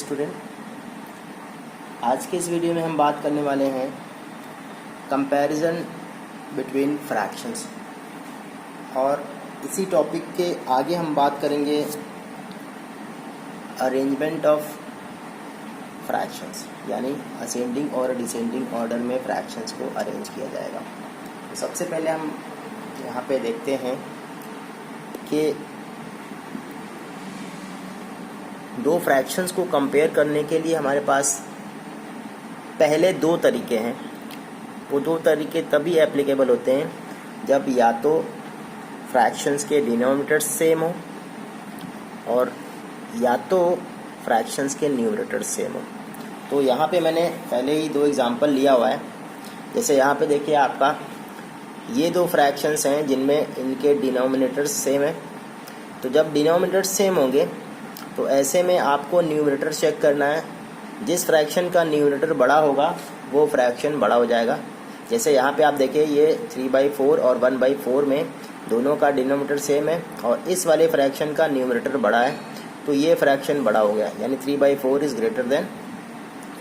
Student, आज के इस वीडियो में हम बात करने वाले हैं कंपैरिजन बिटवीन फ्रैक्शंस। और इसी टॉपिक के आगे हम बात करेंगे अरेंजमेंट ऑफ फ्रैक्शंस, यानी असेंडिंग और डिसेंडिंग ऑर्डर में फ्रैक्शंस को अरेंज किया जाएगा। तो सबसे पहले हम यहाँ पे देखते हैं कि दो फ्रैक्शंस को कंपेयर करने के लिए हमारे पास पहले दो तरीके हैं। वो दो तरीके तभी एप्लीकेबल होते हैं जब या तो फ्रैक्शंस के डिनोमिनेटर्स सेम हो और या तो फ्रैक्शंस के न्यूमरेटर्स सेम हो। तो यहाँ पे मैंने पहले ही दो एग्जांपल लिया हुआ है। जैसे यहाँ पे देखिए, आपका ये दो फ्रैक्शंस हैं जिनमें इनके डिनोमिनेटर्स सेम है। तो जब डिनोमिनेटर्स सेम होंगे तो ऐसे में आपको न्यूमरेटर चेक करना है। जिस फ्रैक्शन का न्यूमरेटर बड़ा होगा वो फ्रैक्शन बड़ा हो जाएगा। जैसे यहाँ पे आप देखिए, ये 3/4 और 1/4 में दोनों का डिनोमिनेटर सेम है और इस वाले फ्रैक्शन का न्यूमरेटर बड़ा है, तो ये फ्रैक्शन बड़ा हो गया, यानी 3/4 इज़ ग्रेटर देन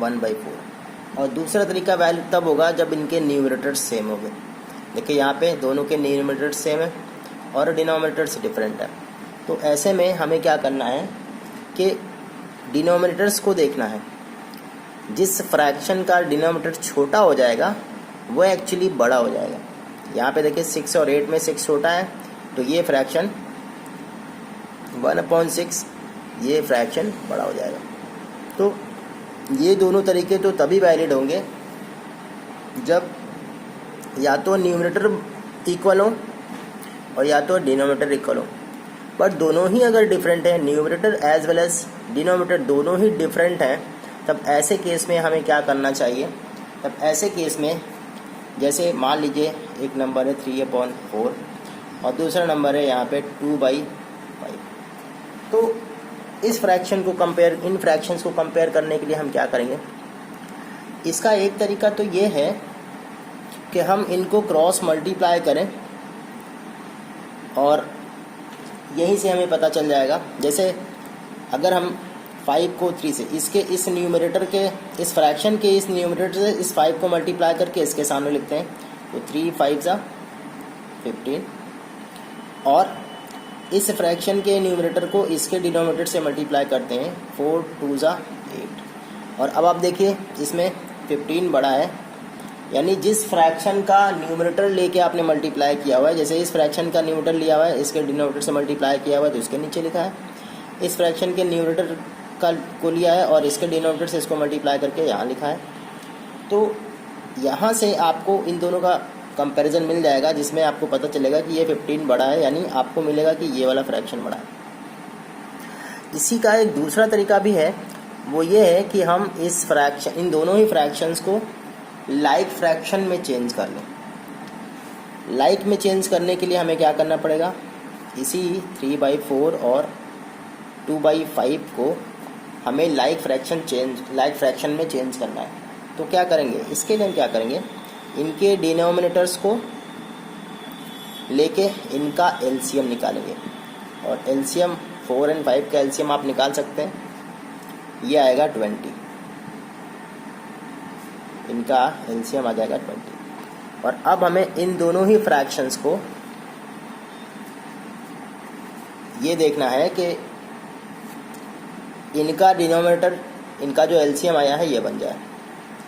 1/4। और दूसरा तरीका वैलिड तब होगा जब इनके न्यूमरेटर्स सेम होंगे। देखिए यहाँ पे दोनों के न्यूमरेटर्स सेम है और डिनोमिनेटर्स डिफरेंट है। तो ऐसे में हमें क्या करना है कि डिनोमिनेटर्स को देखना है। जिस फ्रैक्शन का डिनोमिनेटर छोटा हो जाएगा वो एक्चुअली बड़ा हो जाएगा। यहाँ पे देखिए 6 और 8 में 6 छोटा है, तो ये फ्रैक्शन 1/6 ये फ्रैक्शन बड़ा हो जाएगा। तो ये दोनों तरीके तो तभी वैलिड होंगे जब या तो न्यूमरेटर इक्वल हो और या तो डिनोमिनेटर इक्वल हो। बट दोनों ही अगर डिफरेंट है, numerator as well as denominator दोनों ही डिफरेंट हैं, तब ऐसे केस में हमें क्या करना चाहिए? तब ऐसे केस में जैसे मान लीजिए एक नंबर है 3/4 और दूसरा नंबर है यहाँ पे 2/5। तो इस फ्रैक्शन को कंपेयर, इन फ्रैक्शंस को कंपेयर करने के लिए हम क्या करेंगे? इसका एक तरीका तो ये है कि हम इनको क्रॉस मल्टीप्लाई करें और यहीं से हमें पता चल जाएगा। जैसे अगर हम 5 को 3 से इसके इस न्यूमरेटर के इस फ्रैक्शन के इस न्यूमरेटर से इस 5 को मल्टीप्लाई करके इसके सामने लिखते हैं, तो 3 5 15 और इस फ्रैक्शन के न्यूमरेटर को इसके डिनोमिनेटर से मल्टीप्लाई करते हैं, 4 2 8। और अब आप देखिए इसमें 15 बड़ा है, यानी जिस फ्रैक्शन का न्यूमरेटर लेके आपने मल्टीप्लाई किया हुआ है, जैसे इस फ्रैक्शन का न्यूमरेटर लिया हुआ है, इसके डिनोमिनेटर से मल्टीप्लाई किया हुआ है तो इसके नीचे लिखा है। इस फ्रैक्शन के न्यूमरेटर का को लिया है और इसके डिनोमिनेटर से इसको मल्टीप्लाई करके यहाँ लिखा है। तो यहाँ से आपको इन दोनों का कंपैरिजन मिल जाएगा, जिसमें आपको पता चलेगा कि ये 15 बड़ा है, यानी आपको मिलेगा कि ये वाला फ्रैक्शन बड़ा है। इसी का एक दूसरा तरीका भी है, वो ये है कि हम इस फ्रैक्शन, इन दोनों ही फ्रैक्शंस को लाइक फ्रैक्शन में चेंज कर लें। लाइक में चेंज करने के लिए हमें क्या करना पड़ेगा? इसी 3/4 और 2/5 को हमें लाइक फ्रैक्शन में चेंज करना है। तो क्या करेंगे? इसके लिए हम क्या करेंगे? इनके डिनोमिनेटर्स को लेके इनका एलसीएम निकालेंगे और एलसीएम 4 और 5 का एलसीएम आप निकाल सकते हैं, ये आएगा 20। इनका एलसीएम आ जाएगा 20। और अब हमें इन दोनों ही फ्रैक्शंस को ये देखना है कि इनका डिनोमिनेटर, इनका जो एलसीएम आया है ये बन जाए,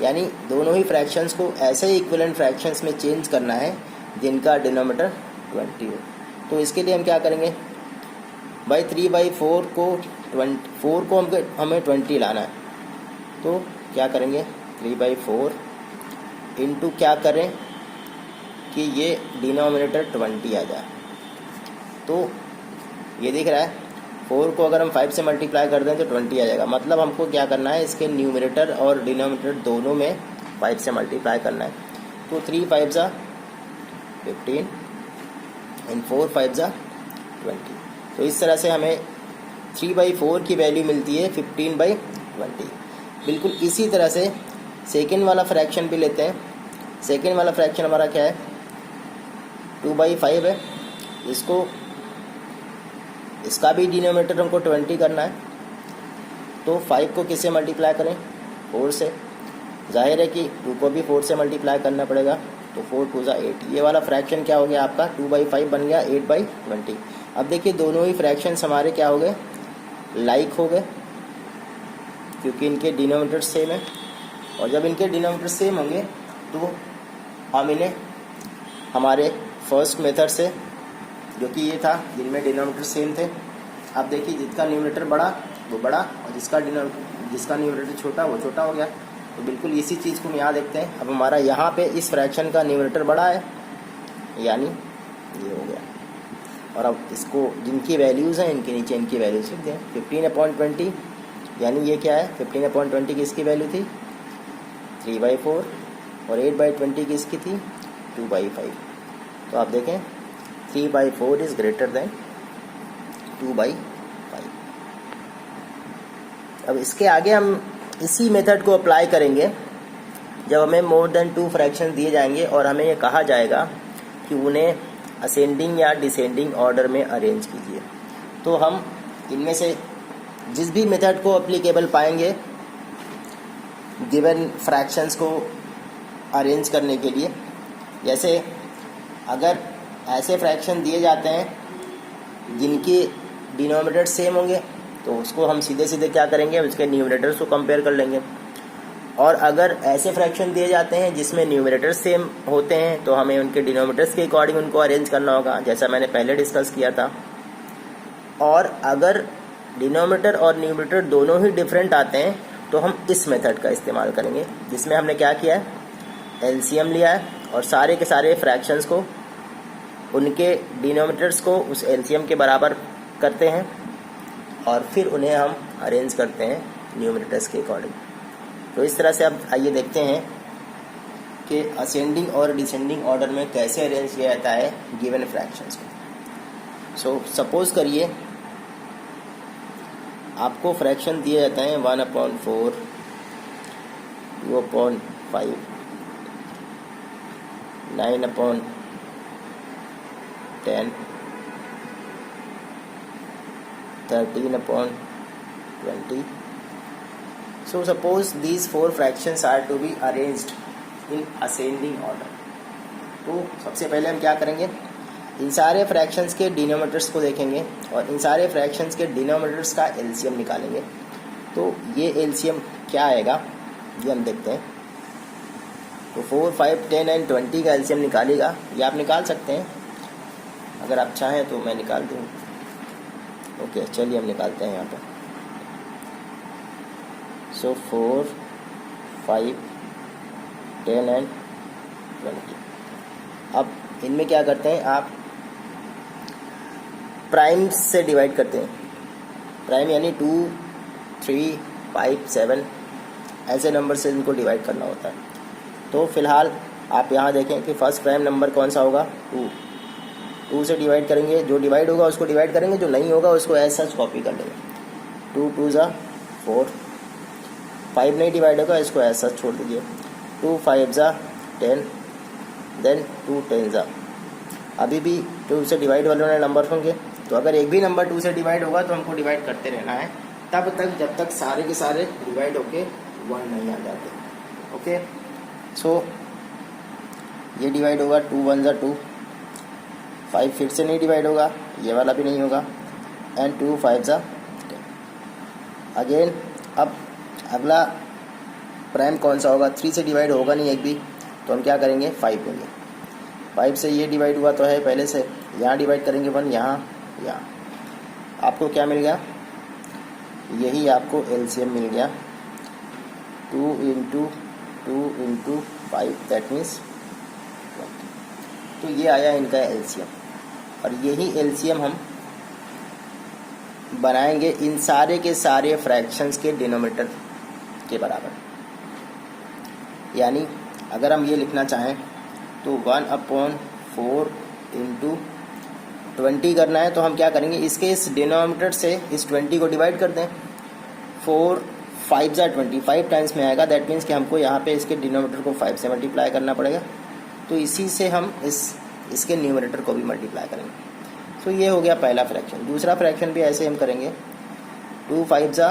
यानी दोनों ही फ्रैक्शंस को ऐसे इक्विवेलेंट फ्रैक्शंस में चेंज करना है जिनका डिनोमिनेटर 20 हो। तो इसके लिए हम क्या करेंगे? भाई 3/4 को 4 को हमें 20 लाना है, तो क्या करेंगे? 3/4 इंटू क्या करें कि ये डिनोमिनेटर 20 आ जाए। तो ये दिख रहा है, 4 को अगर हम 5 से मल्टीप्लाई कर दें तो 20 आ जाएगा। मतलब हमको क्या करना है? इसके न्यूमरेटर और डिनोमिनेटर दोनों में 5 से मल्टीप्लाई करना है। तो 3 5 15 एंड 4 5 20। तो इस तरह से हमें 3/4 की वैल्यू मिलती है 15/20। बिल्कुल इसी तरह से सेकेंड वाला फ्रैक्शन भी लेते हैं। सेकेंड वाला फ्रैक्शन हमारा क्या है? 2/5 है। इसको इसका भी डिनोमिनेटर हमको 20 करना है। तो 5 को किससे मल्टीप्लाई करें, 4 से। जाहिर है कि 2 को भी 4 से मल्टीप्लाई करना पड़ेगा, तो 4 2 ज़ा 8। ये वाला फ्रैक्शन क्या हो गया आपका, 2/5 बन गया 8/20। अब देखिए दोनों ही फ्रैक्शंस हमारे क्या हो गए, लाइक हो गए, क्योंकि इनके डिनोमिनेटर सेम है। और जब इनके डिनोमिनेटर सेम होंगे तो हम इन्हें हमारे फर्स्ट मेथड से, जो कि ये था जिनमें डिनोमिनेटर सेम थे, अब देखिए जिसका न्यूमरेटर बड़ा वो बड़ा और जिसका न्यूमरेटर छोटा वो छोटा हो गया। तो बिल्कुल इसी चीज़ को हम यहाँ देखते हैं। अब हमारा यहाँ पे इस फ्रैक्शन का न्यूमरेटर बड़ा है, यानी ये हो गया। और अब इसको जिनकी वैल्यूज़ हैं इनके नीचे इनकी वैल्यूज़ लिख दें। 15/20 यानी ये क्या है, 15/20 की इसकी वैल्यू थी 3/4 और 8/20 की इसकी थी 2/5। तो आप देखें 3/4 इज़ ग्रेटर देन 2/5। अब इसके आगे हम इसी मेथड को अप्लाई करेंगे जब हमें मोर देन 2 फ्रैक्शन दिए जाएंगे और हमें ये कहा जाएगा कि उन्हें असेंडिंग या डिसेंडिंग ऑर्डर में अरेंज कीजिए। तो हम इनमें से जिस भी मेथड को एप्लीकेबल पाएंगे गिवन फ्रैक्शंस को अरेंज करने के लिए, जैसे अगर ऐसे फ्रैक्शन दिए जाते हैं जिनके डिनोमिनेटर सेम होंगे तो उसको हम सीधे सीधे क्या करेंगे, उसके न्यूमरेटर्स को कंपेयर कर लेंगे। और अगर ऐसे फ्रैक्शन दिए जाते हैं जिसमें न्यूमरेटर सेम होते हैं तो हमें उनके डिनोमिनेटर्स के अकॉर्डिंग उनको अरेंज करना होगा, जैसा मैंने पहले डिस्कस किया था। और अगर डिनोमिनेटर और न्यूमरेटर दोनों ही डिफरेंट आते हैं तो हम इस मेथड का इस्तेमाल करेंगे, जिसमें हमने क्या किया है, एलसीएम लिया है और सारे के सारे फ्रैक्शंस को उनके डिनोमिनेटर्स को उस एलसीएम के बराबर करते हैं और फिर उन्हें हम अरेंज करते हैं न्यूमरेटर्स के अकॉर्डिंग। तो इस तरह से अब आइए देखते हैं कि असेंडिंग और डिसेंडिंग ऑर्डर में कैसे अरेंज किया जाता है गिवन फ्रैक्शंस को। सो सपोज करिए आपको फ्रैक्शन दिए जाते हैं 1/4, 2/5, 9/10, 13/20. So suppose these 4 fractions are to be arranged in ascending order. तो सबसे पहले हम क्या करेंगे, इन सारे फ्रैक्शंस के डिनोमिनेटर्स को देखेंगे और इन सारे फ्रैक्शंस के डिनोमिनेटर्स का एलसीएम निकालेंगे। तो ये एलसीएम क्या आएगा ये हम देखते हैं। तो 4, 5, 10 एंड 20 का एलसीएम निकालेगा, ये आप निकाल सकते हैं, अगर आप चाहें तो मैं निकाल दूँ। ओके चलिए हम निकालते हैं यहाँ पर। सो 4, 5, 10 एंड 20। अब इनमें क्या करते हैं, आप प्राइम से डिवाइड करते हैं। प्राइम यानी 2, 3, 5, 7 ऐसे नंबर से इनको डिवाइड करना होता है। तो फिलहाल आप यहाँ देखें कि फर्स्ट प्राइम नंबर कौन सा होगा, 2 से डिवाइड करेंगे, जो डिवाइड होगा उसको डिवाइड करेंगे, जो नहीं होगा उसको ऐसा कॉपी कर लेंगे। 2 2 ज़ा 4, 5 नहीं डिवाइड होगा, इसको ऐसा छोड़ दीजिए। 2 5 ज़ा 10, देन 2 10 ज़ा। अभी भी 2 से डिवाइड वाले नंबर होंगे, तो अगर एक भी नंबर 2 से डिवाइड होगा तो हमको डिवाइड करते रहना है तब तक जब तक सारे के सारे डिवाइड होके 1 नहीं आ जाते। ओके सो ये डिवाइड होगा 2 1 ज़ा 2, 5 फिर से नहीं डिवाइड होगा, ये वाला भी नहीं होगा, एंड 2 5 ज़ा 10 अगेन। अब अगला प्राइम कौन सा होगा, 3 से डिवाइड होगा नहीं एक भी, तो हम क्या करेंगे 5 लेंगे। 5 से ये डिवाइड हुआ तो है पहले से, यहाँ डिवाइड करेंगे 1, यहाँ आपको क्या मिल गया, यही आपको एलसीएम मिल गया। 2 × 2 × 5 दैट मीन्स 20। तो ये आया इनका एलसीएम और यही एलसीएम हम बनाएंगे इन सारे के सारे फ्रैक्शंस के डिनोमिनेटर के बराबर। यानी अगर हम ये लिखना चाहें तो 1/4 × 20 करना है तो हम क्या करेंगे, इसके इस डिनोमिनेटर से इस 20 को डिवाइड कर दें। 4 5 ज़ा 20, 5 टाइम्स में आएगा, दैट मीन्स कि हमको यहाँ पे इसके डिनोमिनेटर को 5 से मल्टीप्लाई करना पड़ेगा। तो इसी से हम इसके न्यूमरेटर को भी मल्टीप्लाई करेंगे। तो ये हो गया पहला फ्रैक्शन। दूसरा फ्रैक्शन भी ऐसे हम करेंगे। 2 5 ज़ा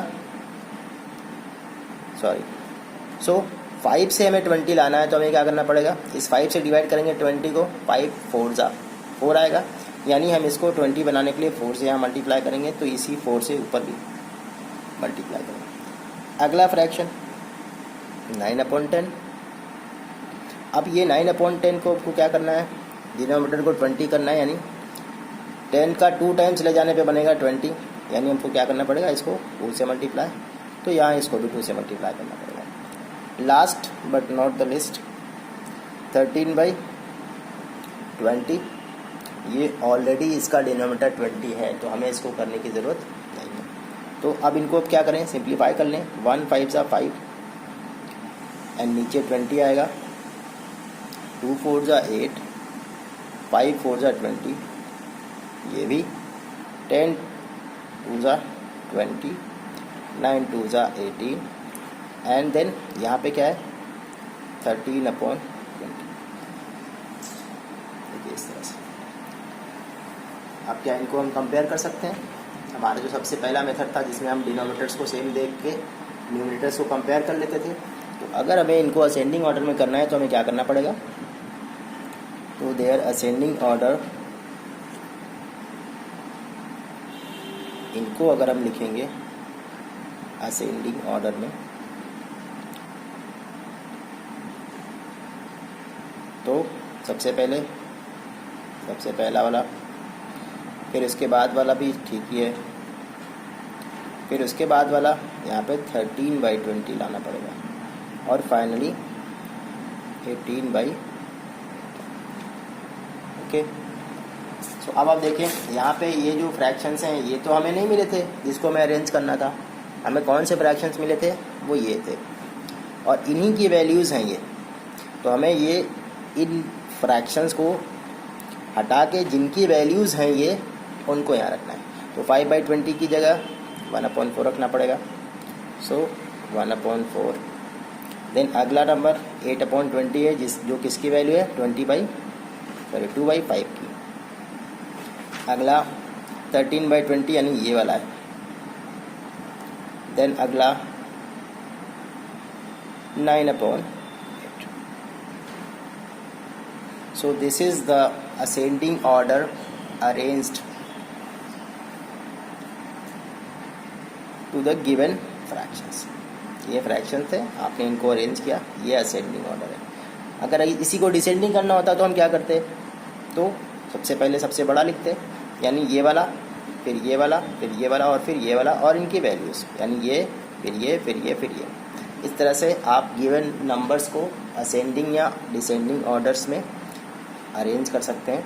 सॉरी। सो 5 से हमें 20 लाना है तो हमें क्या करना पड़ेगा, इस 5 से डिवाइड करेंगे 20 को, 5 4 जा 4 आएगा, यानी हम इसको 20 बनाने के लिए 4 से यहाँ मल्टीप्लाई करेंगे, तो इसी 4 से ऊपर भी मल्टीप्लाई करेंगे। अगला फ्रैक्शन 9/10। अब ये 9/10 को आपको क्या करना है, डिनोमिनेटर को 20 करना है, यानी 10 का 2 टाइम्स ले जाने पे बनेगा 20, यानी हमको क्या करना पड़ेगा, इसको 2 से मल्टीप्लाई, तो यहाँ इसको भी 2 से मल्टीप्लाई करना पड़ेगा। Last but not the list 13/20, ये ऑलरेडी इसका डिनोमिनेटर 20 है तो हमें इसको करने की ज़रूरत नहीं है। तो अब इनको अब क्या करें, सिंप्लीफाई कर लें। 1 5 जा 5 एंड नीचे 20 आएगा, 2 4 जा 8, 5 4 जा 20, ये भी 10 2 जा 20, 9 2 जा 18 एंड देन यहाँ पे क्या है 13/20। देखिए इस तरह से। अब क्या इनको हम कंपेयर कर सकते हैं। हमारा जो सबसे पहला मेथड था जिसमें हम डिनोमिनेटर्स को सेम देख के न्यूमरेटर्स को कंपेयर कर लेते थे, तो अगर हमें इनको असेंडिंग ऑर्डर में करना है तो हमें क्या करना पड़ेगा, तो देयर असेंडिंग ऑर्डर, इनको अगर हम लिखेंगे असेंडिंग ऑर्डर में तो सबसे पहला वाला, फिर उसके बाद वाला भी ठीक ही है, फिर उसके बाद वाला यहाँ पे 13/20 लाना पड़ेगा और फाइनली 18/, ओके। सो अब आप देखें यहाँ पे ये जो फ्रैक्शंस हैं ये तो हमें नहीं मिले थे जिसको हमें अरेंज करना था। हमें कौन से फ्रैक्शंस मिले थे, वो ये थे और इन्हीं की वैल्यूज़ हैं ये। तो हमें ये इन फ्रैक्शंस को हटा के जिनकी वैल्यूज़ हैं ये उनको यहाँ रखना है। तो 5/20 की जगह 1/4 रखना पड़ेगा, सो 1/4। देन अगला नंबर 8/20 है जो किसकी वैल्यू है 2/5 की। अगला 13/20 यानी ये वाला है। देन अगला 9/8। So this is the ascending order arranged to the given fractions. ये फ्रैक्शन थे, आपने इनको अरेंज किया, ये असेंडिंग ऑर्डर है। अगर इसी को डिसेंडिंग करना होता तो हम क्या करते, तो सबसे पहले सबसे बड़ा लिखते, यानी ये वाला, फिर ये वाला, फिर ये वाला और फिर ये वाला और इनकी वैल्यूज़, यानी ये फिर ये फिर ये फिर ये। इस तरह से आप गिवन नंबर्स को असेंडिंग या डिसेंडिंग ऑर्डर्स में अरेंज कर सकते हैं।